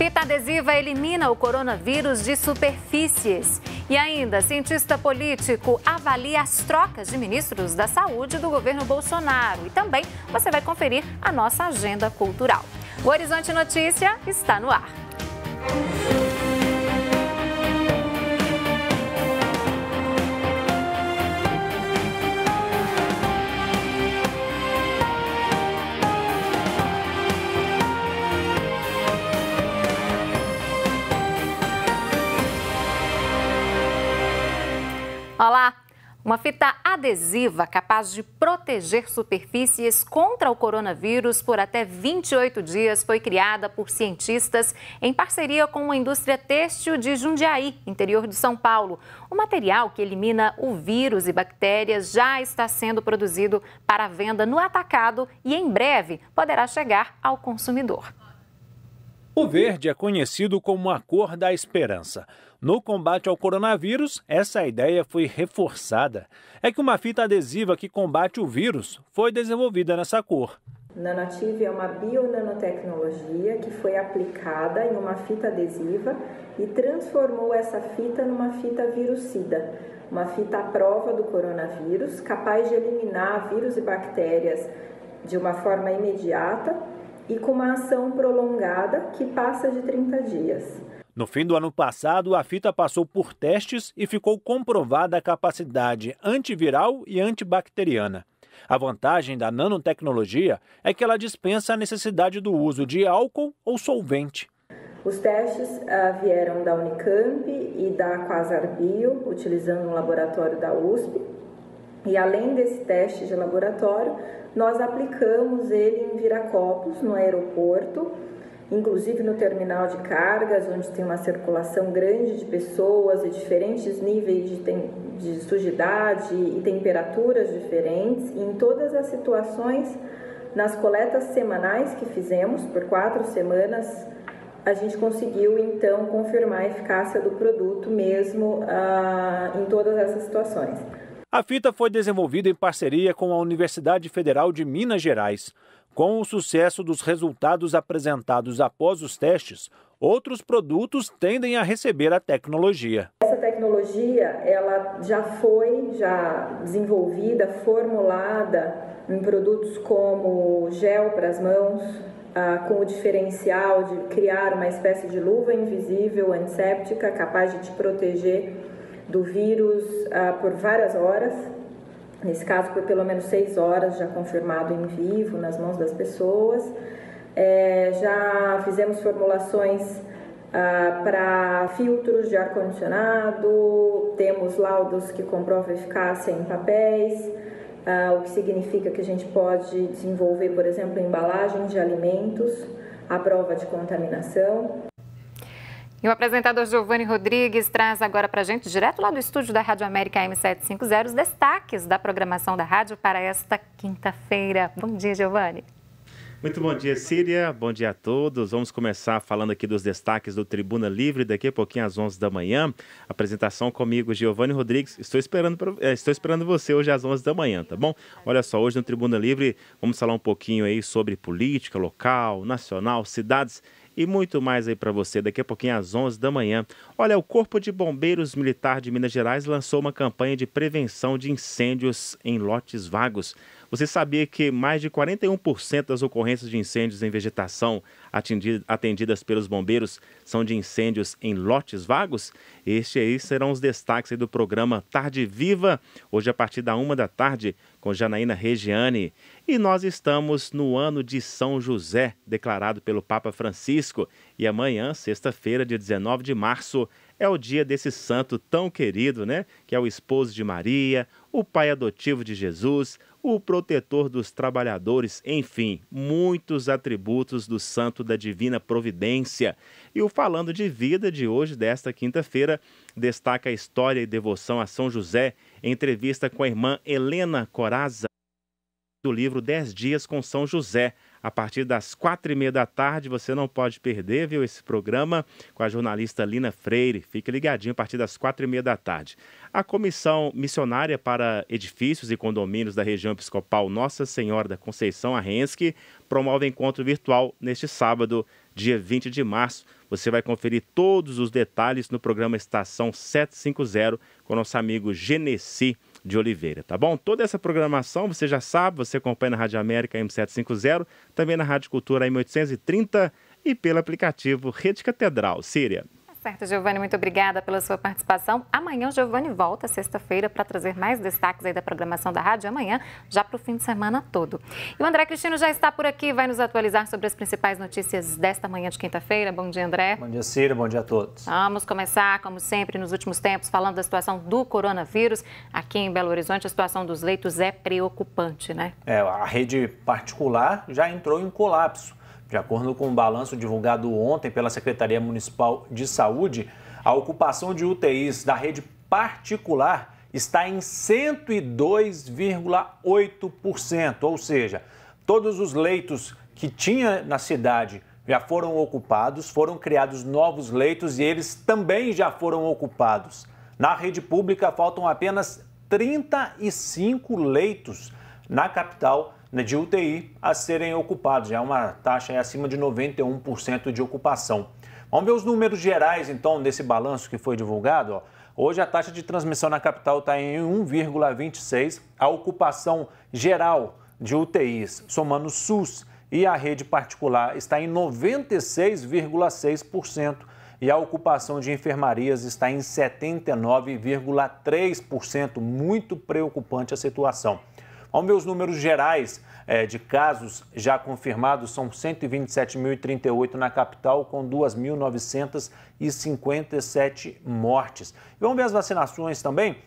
Fita adesiva elimina o coronavírus de superfícies. E ainda, cientista político avalia as trocas de ministros da saúde do governo Bolsonaro. E também você vai conferir a nossa agenda cultural. O Horizonte Notícia está no ar. Olá! Uma fita adesiva capaz de proteger superfícies contra o coronavírus por até 28 dias foi criada por cientistas em parceria com a indústria têxtil de Jundiaí, interior de São Paulo. O material que elimina o vírus e bactérias já está sendo produzido para venda no atacado e em breve poderá chegar ao consumidor. O verde é conhecido como a cor da esperança. No combate ao coronavírus, essa ideia foi reforçada. É que uma fita adesiva que combate o vírus foi desenvolvida nessa cor. Nanoative é uma bionanotecnologia que foi aplicada em uma fita adesiva e transformou essa fita numa fita virucida, uma fita à prova do coronavírus, capaz de eliminar vírus e bactérias de uma forma imediata e com uma ação prolongada que passa de 30 dias. No fim do ano passado, a fita passou por testes e ficou comprovada a capacidade antiviral e antibacteriana. A vantagem da nanotecnologia é que ela dispensa a necessidade do uso de álcool ou solvente. Os testes vieram da Unicamp e da Quasar Bio, utilizando um laboratório da USP. E além desse teste de laboratório, nós aplicamos ele em Viracopos, no aeroporto, inclusive no terminal de cargas, onde tem uma circulação grande de pessoas e diferentes níveis de sujidade e temperaturas diferentes. E em todas as situações, nas coletas semanais que fizemos por 4 semanas, a gente conseguiu então confirmar a eficácia do produto mesmo em todas essas situações. A fita foi desenvolvida em parceria com a Universidade Federal de Minas Gerais. Com o sucesso dos resultados apresentados após os testes, outros produtos tendem a receber a tecnologia. Essa tecnologia ela já foi desenvolvida, formulada em produtos como gel para as mãos, com o diferencial de criar uma espécie de luva invisível antisséptica capaz de te proteger do vírus por várias horas, nesse caso por pelo menos 6 horas, já confirmado em vivo, nas mãos das pessoas. Já fizemos formulações para filtros de ar-condicionado, temos laudos que comprovam eficácia em papéis, o que significa que a gente pode desenvolver, por exemplo, embalagens de alimentos à prova de contaminação. E o apresentador Giovanni Rodrigues traz agora para a gente, direto lá do estúdio da Rádio América M750, os destaques da programação da rádio para esta quinta-feira. Bom dia, Giovanni. Muito bom dia, Síria. Bom dia a todos. Vamos começar falando aqui dos destaques do Tribuna Livre, daqui a pouquinho às 11 da manhã. Apresentação comigo, Giovanni Rodrigues. Estou esperando você hoje às 11 da manhã, tá bom? Olha só, hoje no Tribuna Livre vamos falar um pouquinho aí sobre política local, nacional, cidades e muito mais aí para você daqui a pouquinho às 11 da manhã. Olha, o Corpo de Bombeiros Militar de Minas Gerais lançou uma campanha de prevenção de incêndios em lotes vagos. Você sabia que mais de 41% das ocorrências de incêndios em vegetação atendidas pelos bombeiros são de incêndios em lotes vagos? Estes aí serão os destaques aí do programa Tarde Viva, hoje a partir da 1 da tarde, com Janaína Regiane. E nós estamos no ano de São José, declarado pelo Papa Francisco. E amanhã, sexta-feira, dia 19 de março, é o dia desse santo tão querido, né? Que é o esposo de Maria, o pai adotivo de Jesus, o protetor dos trabalhadores, enfim, muitos atributos do santo da divina providência. E o Falando de Vida de hoje, desta quinta-feira, destaca a história e devoção a São José, em entrevista com a irmã Helena Coraza, do livro 10 Dias com São José, a partir das 4h30 da tarde. Você não pode perder, viu, esse programa com a jornalista Lina Freire. Fique ligadinho a partir das 4h30 da tarde. A Comissão Missionária para Edifícios e Condomínios da Região Episcopal Nossa Senhora da Conceição, a RENSC, promove encontro virtual neste sábado, dia 20 de março. Você vai conferir todos os detalhes no programa Estação 750 com nosso amigo Genesi de Oliveira, tá bom? Toda essa programação, você já sabe, você acompanha na Rádio América M750, também na Rádio Cultura M830 e pelo aplicativo Rede Catedral. Síria. Certo, Giovani, muito obrigada pela sua participação. Amanhã o Giovani volta, sexta-feira, para trazer mais destaques aí da programação da rádio, amanhã, já para o fim de semana todo. E o André Cristino já está por aqui, vai nos atualizar sobre as principais notícias desta manhã de quinta-feira. Bom dia, André. Bom dia, Cira, bom dia a todos. Vamos começar, como sempre, nos últimos tempos, falando da situação do coronavírus. Aqui em Belo Horizonte, a situação dos leitos é preocupante, né? A rede particular já entrou em colapso. De acordo com o balanço divulgado ontem pela Secretaria Municipal de Saúde, a ocupação de UTIs da rede particular está em 102,8%, ou seja, todos os leitos que tinha na cidade já foram ocupados, foram criados novos leitos e eles também já foram ocupados. Na rede pública faltam apenas 35 leitos na capital de UTI a serem ocupados, já é uma taxa acima de 91% de ocupação. Vamos ver os números gerais, então, desse balanço que foi divulgado. Hoje a taxa de transmissão na capital está em 1,26%, a ocupação geral de UTIs, somando o SUS e a rede particular, está em 96,6% e a ocupação de enfermarias está em 79,3%, muito preocupante a situação. Vamos ver os números gerais de casos já confirmados, são 127.038 na capital, com 2.957 mortes. E vamos ver as vacinações também.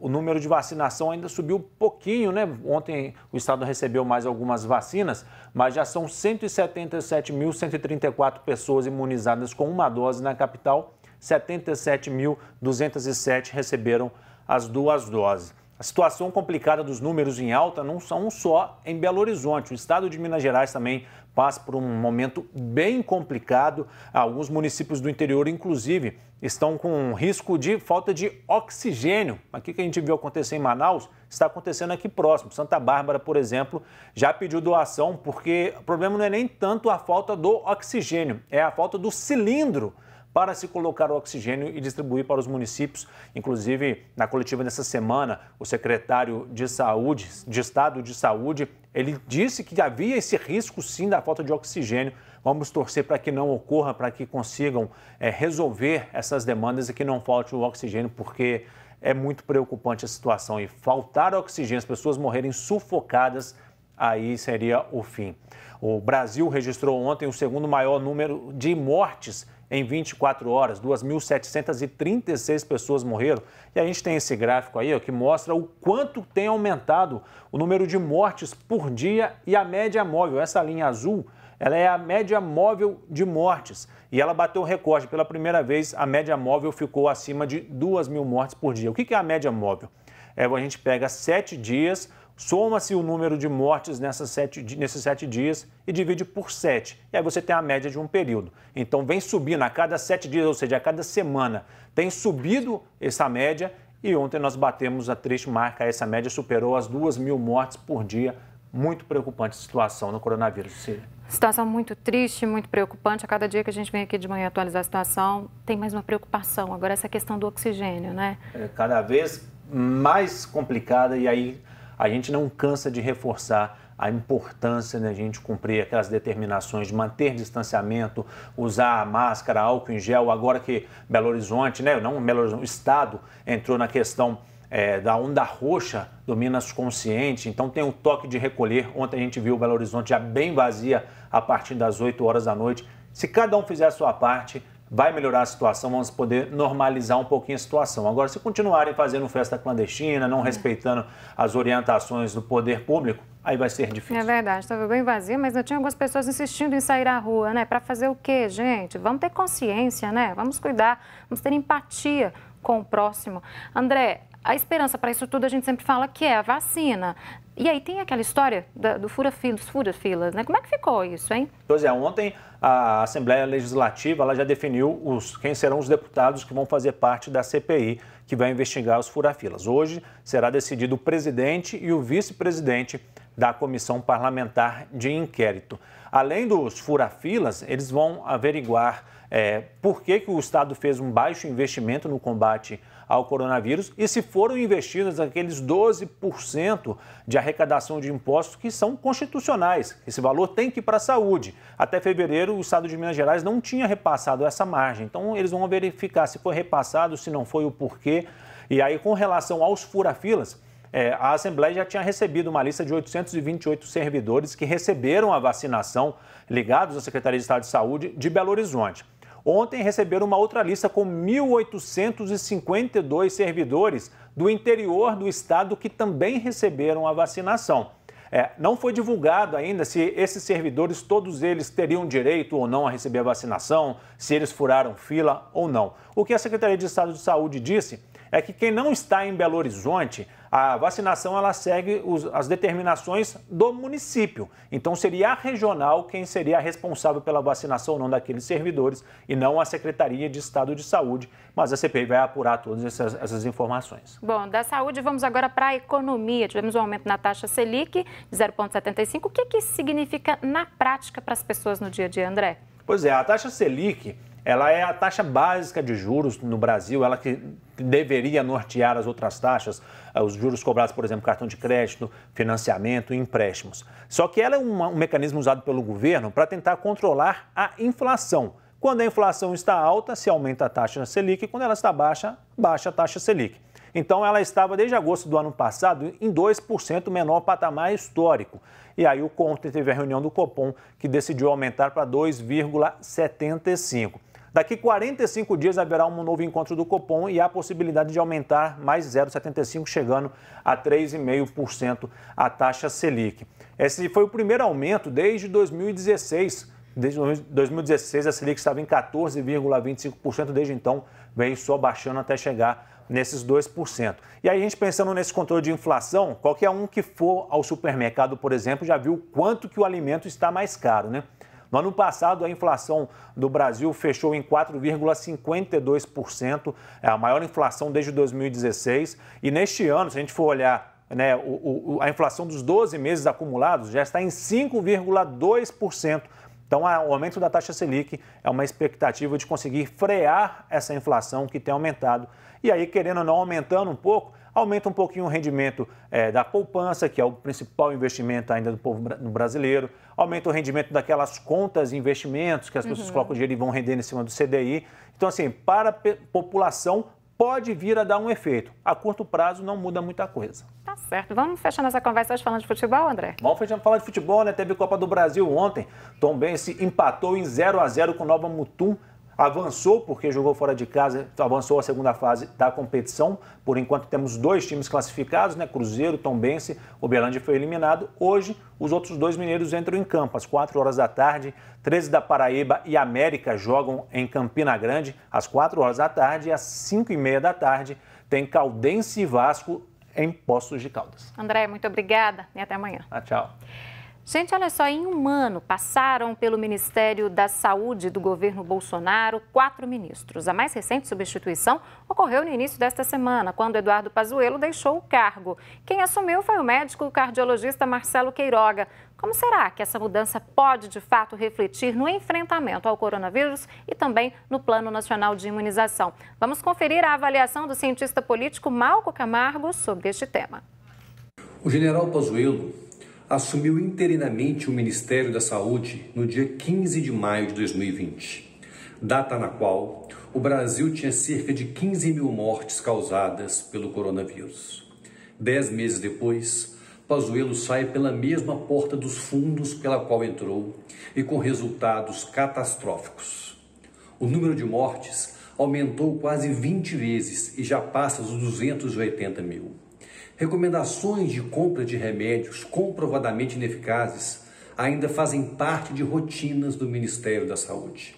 O número de vacinação ainda subiu pouquinho, né? Ontem o estado recebeu mais algumas vacinas, mas já são 177.134 pessoas imunizadas com uma dose na capital, 77.207 receberam as 2 doses. A situação complicada dos números em alta não são só em Belo Horizonte. O estado de Minas Gerais também passa por um momento bem complicado. Alguns municípios do interior, inclusive, estão com risco de falta de oxigênio. Aqui que a gente viu acontecer em Manaus, está acontecendo aqui próximo. Santa Bárbara, por exemplo, já pediu doação, porque o problema não é nem tanto a falta do oxigênio, é a falta do cilindro para se colocar o oxigênio e distribuir para os municípios. Inclusive, na coletiva dessa semana, o secretário de Saúde, de Estado de Saúde, ele disse que havia esse risco, sim, da falta de oxigênio. Vamos torcer para que não ocorra, para que consigam resolver essas demandas e que não falte o oxigênio, porque é muito preocupante a situação. E faltar oxigênio, as pessoas morrerem sufocadas, aí seria o fim. O Brasil registrou ontem o segundo maior número de mortes em 24 horas, 2.736 pessoas morreram. E a gente tem esse gráfico aí, que mostra o quanto tem aumentado o número de mortes por dia e a média móvel. Essa linha azul, ela é a média móvel de mortes. E ela bateu o recorde. Pela primeira vez, a média móvel ficou acima de 2.000 mortes por dia. O que é a média móvel? A gente pega 7 dias, soma-se o número de mortes nesses 7 dias e divide por 7. E aí você tem a média de um período. Então vem subindo a cada 7 dias, ou seja, a cada semana. Tem subido essa média e ontem nós batemos a triste marca. Essa média superou as 2.000 mortes por dia. Muito preocupante a situação no coronavírus, Cília. Situação muito triste, muito preocupante. A cada dia que a gente vem aqui de manhã atualizar a situação, tem mais uma preocupação. Agora essa questão do oxigênio, né? Cada vez mais complicada e aí a gente não cansa de reforçar a importância da gente cumprir aquelas determinações de manter distanciamento, usar máscara, álcool em gel. Agora que Belo Horizonte, né, não Belo Horizonte, o estado entrou na questão da onda roxa do Minas Consciente, então tem o toque de recolher. Ontem a gente viu Belo Horizonte já bem vazia a partir das 8 horas da noite. Se cada um fizer a sua parte, vai melhorar a situação, vamos poder normalizar um pouquinho a situação. Agora, se continuarem fazendo festa clandestina, não respeitando as orientações do poder público, aí vai ser difícil. É verdade, estava bem vazia, mas eu tinha algumas pessoas insistindo em sair à rua, né? Para fazer o quê, gente? Vamos ter consciência, né? Vamos cuidar, vamos ter empatia com o próximo. André, A esperança para isso tudo a gente sempre fala que é a vacina. E aí tem aquela história dos fura-filas, né? Como é que ficou isso, hein? Pois é, ontem a Assembleia Legislativa ela já definiu quem serão os deputados que vão fazer parte da CPI, que vai investigar os fura-filas. Hoje será decidido o presidente e o vice-presidente da Comissão Parlamentar de Inquérito. Além dos fura-filas, eles vão averiguar por que o Estado fez um baixo investimento no combate ao coronavírus e se foram investidos aqueles 12% de arrecadação de impostos que são constitucionais. Esse valor tem que ir para a saúde. Até fevereiro, o Estado de Minas Gerais não tinha repassado essa margem. Então, eles vão verificar se foi repassado, se não foi, o porquê. E aí, com relação aos fura-filas, a Assembleia já tinha recebido uma lista de 828 servidores que receberam a vacinação ligados à Secretaria de Estado de Saúde de Belo Horizonte. Ontem receberam uma outra lista com 1.852 servidores do interior do estado que também receberam a vacinação. Não foi divulgado ainda se esses servidores, todos eles teriam direito ou não a receber a vacinação, se eles furaram fila ou não. O que a Secretaria de Estado de Saúde disse é que quem não está em Belo Horizonte, a vacinação ela segue as determinações do município. Então seria a regional quem seria responsável pela vacinação ou não daqueles servidores e não a Secretaria de Estado de Saúde. Mas a CPI vai apurar todas essas informações. Bom, da saúde vamos agora para a economia. Tivemos um aumento na taxa Selic de 0,75. O que isso significa na prática para as pessoas no dia a dia, André? Pois é, a taxa Selic ela é a taxa básica de juros no Brasil, ela que deveria nortear as outras taxas, os juros cobrados, por exemplo, cartão de crédito, financiamento e empréstimos. Só que ela é um mecanismo usado pelo governo para tentar controlar a inflação. Quando a inflação está alta, se aumenta a taxa Selic, e quando ela está baixa, baixa a taxa Selic. Então, ela estava desde agosto do ano passado em 2% menor patamar histórico. E aí ontem teve a reunião do Copom que decidiu aumentar para 2,75%. Daqui 45 dias haverá um novo encontro do Copom e há a possibilidade de aumentar mais 0,75%, chegando a 3,5% a taxa Selic. Esse foi o primeiro aumento desde 2016. Desde 2016 a Selic estava em 14,25%, desde então veio só baixando até chegar nesses 2%. E aí a gente pensando nesse controle de inflação, qualquer um que for ao supermercado, por exemplo, já viu quanto que o alimento está mais caro, né? No ano passado, a inflação do Brasil fechou em 4,52%, é a maior inflação desde 2016. E neste ano, se a gente for olhar, né, a inflação dos 12 meses acumulados já está em 5,2%. Então, o aumento da taxa Selic é uma expectativa de conseguir frear essa inflação que tem aumentado. E aí, querendo ou não, aumentando um pouco, aumenta um pouquinho o rendimento da poupança, que é o principal investimento ainda do povo brasileiro, aumenta o rendimento daquelas contas de investimentos que as pessoas colocam dinheiro e vão rendendo em cima do CDI. Então, assim, para a população pode vir a dar um efeito. A curto prazo não muda muita coisa. Tá certo. Vamos fechando essa conversa hoje falando de futebol, André? Vamos fechando falando de futebol, né? Teve Copa do Brasil ontem. Tombense empatou em 0-0 com Nova Mutum. Avançou porque jogou fora de casa, avançou a segunda fase da competição. Por enquanto temos 2 times classificados, né? Cruzeiro, Tombense, Uberlândia foi eliminado. Hoje, os outros 2 mineiros entram em campo às 4 horas da tarde. 13 da Paraíba e América jogam em Campina Grande às 4 horas da tarde. E às 5h30 da tarde tem Caldense e Vasco em Poços de Caldas. André, muito obrigada e até amanhã. Tchau. Gente, olha só, em um ano passaram pelo Ministério da Saúde do governo Bolsonaro 4 ministros. A mais recente substituição ocorreu no início desta semana, quando Eduardo Pazuello deixou o cargo. Quem assumiu foi o médico cardiologista Marcelo Queiroga. Como será que essa mudança pode, de fato, refletir no enfrentamento ao coronavírus e também no Plano Nacional de Imunização? Vamos conferir a avaliação do cientista político Malco Camargo sobre este tema. O general Pazuello assumiu interinamente o Ministério da Saúde no dia 15 de maio de 2020, data na qual o Brasil tinha cerca de 15 mil mortes causadas pelo coronavírus. 10 meses depois, Pazuello sai pela mesma porta dos fundos pela qual entrou e com resultados catastróficos. O número de mortes aumentou quase 20 vezes e já passa dos 280 mil. Recomendações de compra de remédios comprovadamente ineficazes ainda fazem parte de rotinas do Ministério da Saúde.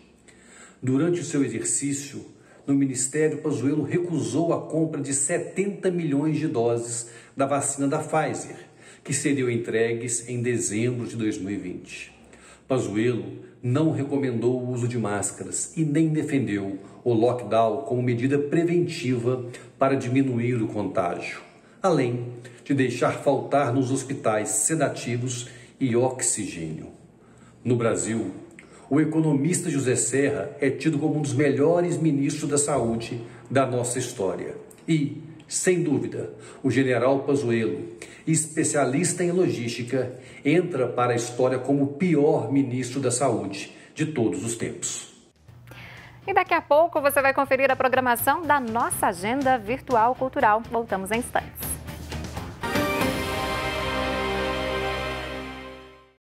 Durante o seu exercício, no Ministério, Pazuello recusou a compra de 70 milhões de doses da vacina da Pfizer, que seriam entregues em dezembro de 2020. Pazuello não recomendou o uso de máscaras e nem defendeu o lockdown como medida preventiva para diminuir o contágio, além de deixar faltar nos hospitais sedativos e oxigênio. No Brasil, o economista José Serra é tido como um dos melhores ministros da saúde da nossa história. E, sem dúvida, o general Pazuello, especialista em logística, entra para a história como o pior ministro da saúde de todos os tempos. E daqui a pouco você vai conferir a programação da nossa agenda virtual cultural. Voltamos em instantes.